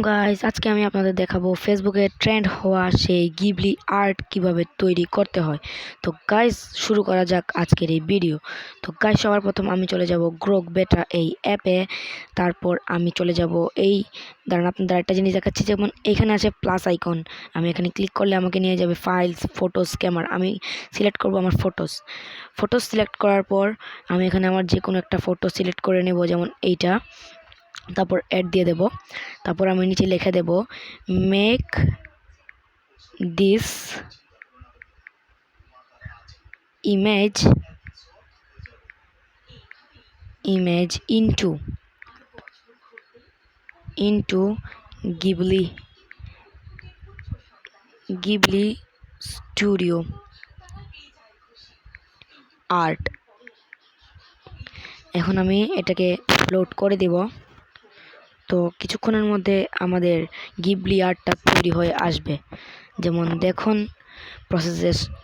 Guys, আজকে আমি আপনাদের দেখাবো ফেসবুকে ট্রেন্ড হওয়া সেই গিবলি আর্ট কিভাবে তৈরি করতে হয়। তো গাইস, শুরু করা যাক আজকের এই ভিডিও। তো গাইস, সবার প্রথম আমি চলে যাব গ্রোক বেটা এই অ্যাপে। তারপর আমি চলে যাব দাঁড়ান, আপনাদের একটা জিনিস দেখাচ্ছি। যেমন এখানে আছে প্লাস আইকন, আমি এখানে ক্লিক করলে আমাকে নিয়ে যাবে ফাইলস, ফটোস, ক্যামেরা। আমি সিলেক্ট করব আমার ফটোস সিলেক্ট করার পর আমি এখানে আমার যে কোনো একটা ফটো সিলেক্ট করে নেব, যেমন এইটা। তারপর অ্যাড দিয়ে দেব। তারপর আমি নিচে লিখে দেব make this image into Ghibli studio art. এখন আমি এটাকে আপলোড করে দেব। তো কিছুক্ষণের মধ্যে আমাদের গিবলি আর্টটা তৈরি হয়ে আসবে। যেমন দেখুন,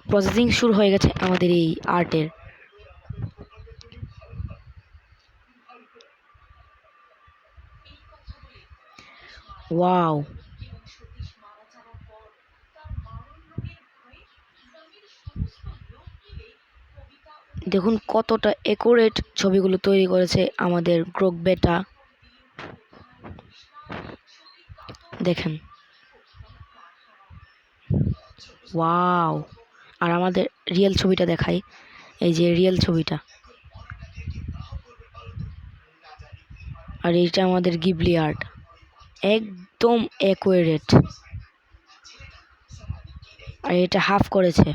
প্রসেসিং শুরু হয়ে গেছে আমাদের এই আর্টের। ওয়াও, দেখুন কতটা অ্যাকুরেট ছবিগুলো তৈরি করেছে আমাদের গ্রোক বেটা। দেখেন, ওয়াও। আর আমাদের রিয়েল ছবিটা দেখাই, এই যে রিয়েল ছবিটা, আর এইটা আমাদের গিবলি আর্ট, একদম অ্যাকুরেট। আর এটা হাফ করেছে।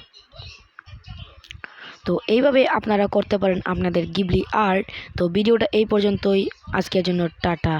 তো এইভাবে আপনারা করতে পারেন আপনাদের গিবলি আর্ট। তো ভিডিওটা এই পর্যন্তই, আজকের জন্য টাটা।